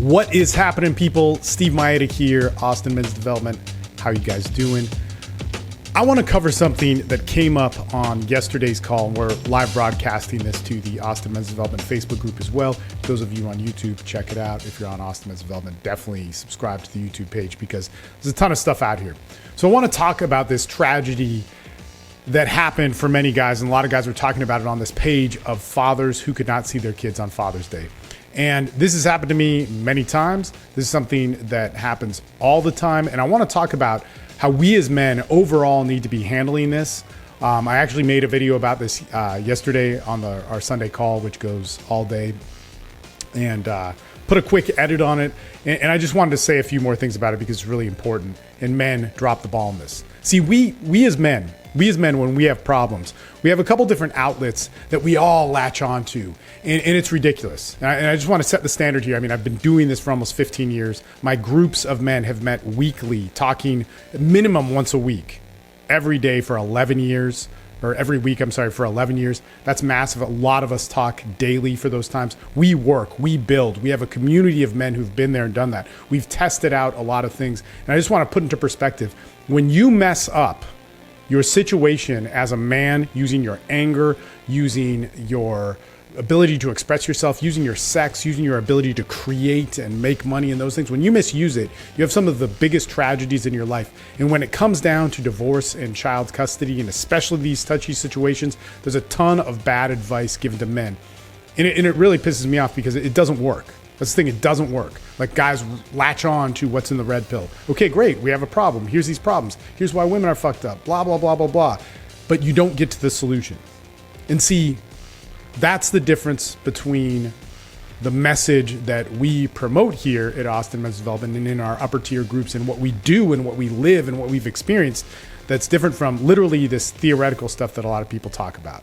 What is happening, people? Steve Maeda here, Austin Men's Development. How you guys doing? I want to cover something that came up on yesterday's call. We're live broadcasting this to the Austin Men's Development Facebook group as well. Those of you on YouTube, check it out. If you're on Austin Men's Development, definitely subscribe to the YouTube page because there's a ton of stuff out here. So I want to talk about this tragedy that happened for many guys, and a lot of guys were talking about it on this page, of fathers who could not see their kids on Father's Day. And this has happened to me many times. This is something that happens all the time. And I want to talk about how we as men overall need to be handling this. I actually made a video about this yesterday on our Sunday call, which goes all day, and put a quick edit on it. And I just wanted to say a few more things about it because it's really important. And men drop the ball on this. See, we as men, when we have problems, we have a couple different outlets that we all latch onto, and it's ridiculous. And I just want to set the standard here. I mean, I've been doing this for almost 15 years. My groups of men have met weekly, talking minimum once a week, every day for 11 years, or every week, for 11 years. That's massive. A lot of us talk daily for those times. We work, we build. We have a community of men who've been there and done that. We've tested out a lot of things. And I just want to put into perspective, when you mess up your situation as a man, using your anger, using your ability to express yourself, using your sex, using your ability to create and make money and those things, when you misuse it, you have some of the biggest tragedies in your life. And when it comes down to divorce and child custody, and especially these touchy situations, there's a ton of bad advice given to men. And it really pisses me off because it doesn't work. That's the thing, it doesn't work. Like, guys latch on to what's in the red pill. Okay, great, we have a problem. Here's these problems. Here's why women are fucked up, blah, blah, blah, blah, blah. But you don't get to the solution. And see, that's the difference between the message that we promote here at Austin Men's Development and in our upper tier groups, and what we do and what we live and what we've experienced, that's different from literally this theoretical stuff that a lot of people talk about.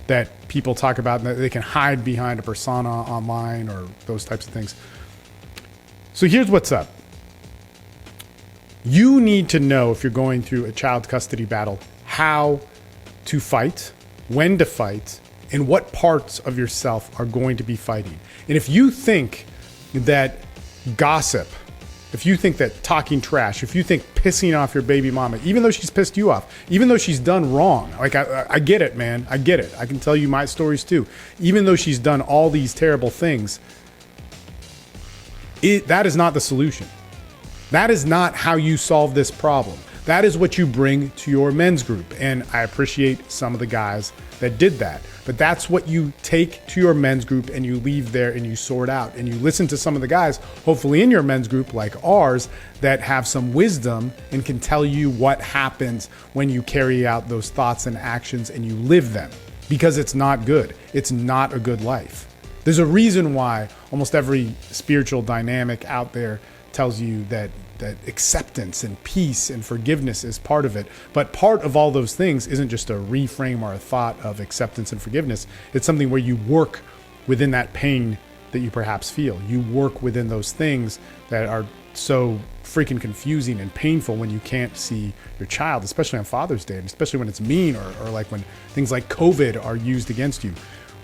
That people talk about and that they can hide behind a persona online or those types of things. So here's what's up. You need to know, if you're going through a child custody battle, how to fight, when to fight, and what parts of yourself are going to be fighting. And if you think that gossip, if you think that talking trash, if you think pissing off your baby mama, even though she's pissed you off, even though she's done wrong, like I get it, man, I get it. I can tell you my stories too. Even though she's done all these terrible things, that is not the solution. That is not how you solve this problem. That is what you bring to your men's group. And I appreciate some of the guys that did that. But that's what you take to your men's group and you leave there and you sort out. And you listen to some of the guys, hopefully in your men's group like ours, that have some wisdom and can tell you what happens when you carry out those thoughts and actions and you live them. Because it's not good. It's not a good life. There's a reason why almost every spiritual dynamic out there tells you that acceptance and peace and forgiveness is part of it. But part of all those things isn't just a reframe or a thought of acceptance and forgiveness. It's something where you work within that pain that you perhaps feel. You work within those things that are so freaking confusing and painful when you can't see your child, especially on Father's Day, and especially when it's mean or like when things like COVID are used against you.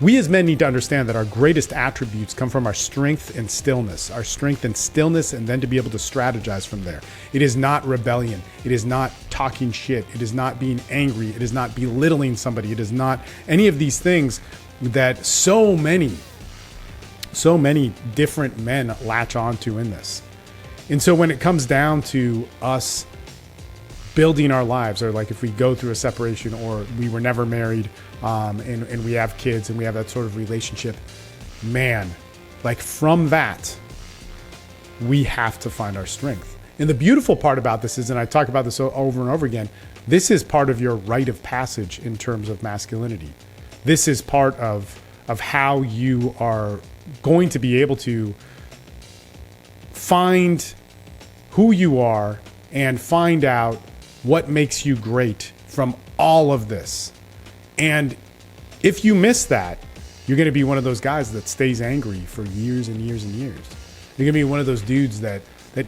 We as men need to understand that our greatest attributes come from our strength and stillness, and then to be able to strategize from there. It is not rebellion. It is not talking shit. It is not being angry. It is not belittling somebody. It is not any of these things that so many different men latch onto in this. And so when it comes down to us building our lives, or like if we go through a separation or we were never married, and we have kids and we have that sort of relationship, man, like from that, we have to find our strength. And the beautiful part about this is, and I talk about this over and over again, this is part of your rite of passage in terms of masculinity. This is part of how you are going to be able to find who you are and find out what makes you great from all of this. And if you miss that, you're going to be one of those guys that stays angry for years and years and years. You're going to be one of those dudes that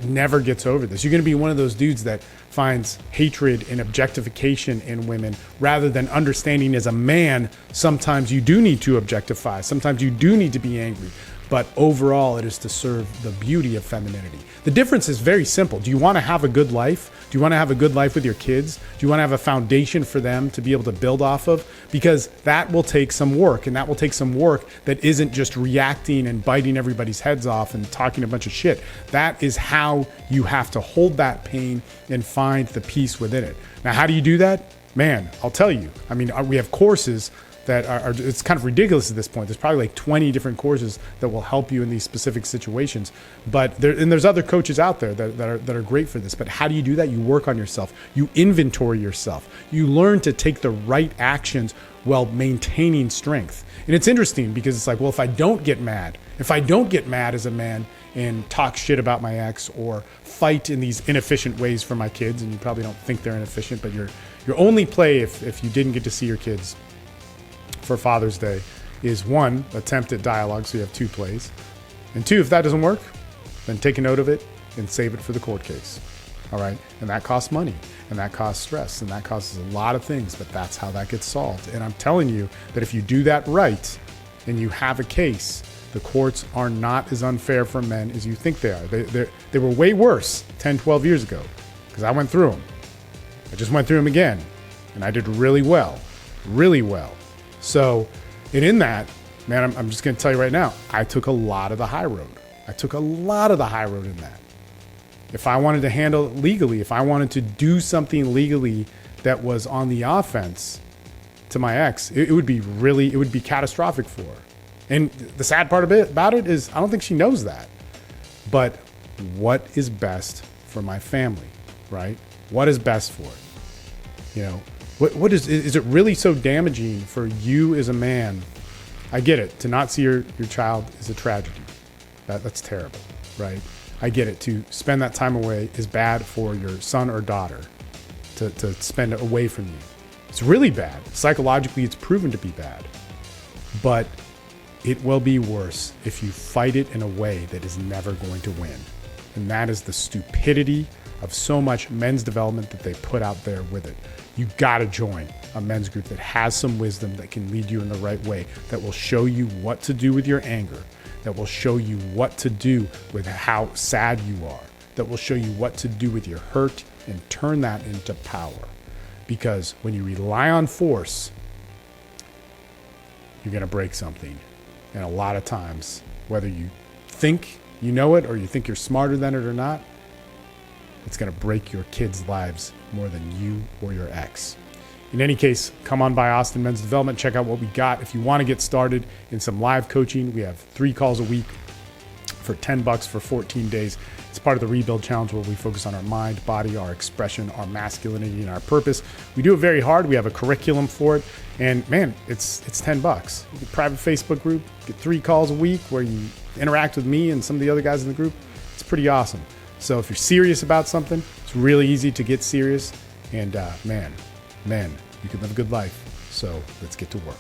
never gets over this. You're going to be one of those dudes that finds hatred and objectification in women rather than understanding as a man, sometimes you do need to objectify. Sometimes you do need to be angry. but overall it is to serve the beauty of femininity. The difference is very simple. Do you want to have a good life? Do you want to have a good life with your kids? Do you want to have a foundation for them to be able to build off of? Because that will take some work, and that will take some work that isn't just reacting and biting everybody's heads off and talking a bunch of shit. That is how you have to hold that pain and find the peace within it. Now, how do you do that? Man, I'll tell you. I mean, we have courses that are it's kind of ridiculous at this point. There's probably like 20 different courses that will help you in these specific situations. But there's other coaches out there that are great for this. But how do you do that? You work on yourself. You inventory yourself. You learn to take the right actions while maintaining strength. And it's interesting because it's like, well, if I don't get mad as a man and talk shit about my ex or fight in these inefficient ways for my kids, and you probably don't think they're inefficient, but your only play if you didn't get to see your kids for Father's Day is 1, attempt at dialogue, so you have 2 plays, and 2, if that doesn't work, then take a note of it and save it for the court case. All right, and that costs money, and that costs stress, and that costs a lot of things, but that's how that gets solved. And I'm telling you that if you do that right and you have a case, the courts are not as unfair for men as you think they are. They were way worse 10, 12 years ago, because I went through them. I just went through them again, and I did really well. So, and in that, man, I'm just going to tell you right now, I took a lot of the high road. In that. If I wanted to handle it legally, if I wanted to do something legally that was on the offense to my ex, it would be catastrophic for her. And the sad part about it is I don't think she knows that. But what is best for my family, right? What is best for it? You know, what is it really so damaging for you as a man? I get it. To not see your child is a tragedy. That's terrible, right? I get it. To spend that time away is bad for your son or daughter to spend it away from you. It's really bad. Psychologically, it's proven to be bad. But it will be worse if you fight it in a way that is never going to win. And that is the stupidity of so much men's development that they put out there with it. You gotta join a men's group that has some wisdom, that can lead you in the right way, that will show you what to do with your anger, that will show you what to do with how sad you are, that will show you what to do with your hurt and turn that into power. Because when you rely on force, you're gonna break something. And a lot of times, whether you think you know it or you think you're smarter than it or not, it's going to break your kids' lives more than you or your ex. In any case, come on by Austin Men's Development. Check out what we got. If you want to get started in some live coaching, we have 3 calls a week for $10 for 14 days. It's part of the Rebuild Challenge where we focus on our mind, body, our expression, our masculinity, and our purpose. We do it very hard. We have a curriculum for it. And man, it's $10. You get a private Facebook group, get 3 calls a week where you interact with me and some of the other guys in the group. It's pretty awesome. So if you're serious about something, it's really easy to get serious. And man, you can live a good life. So let's get to work.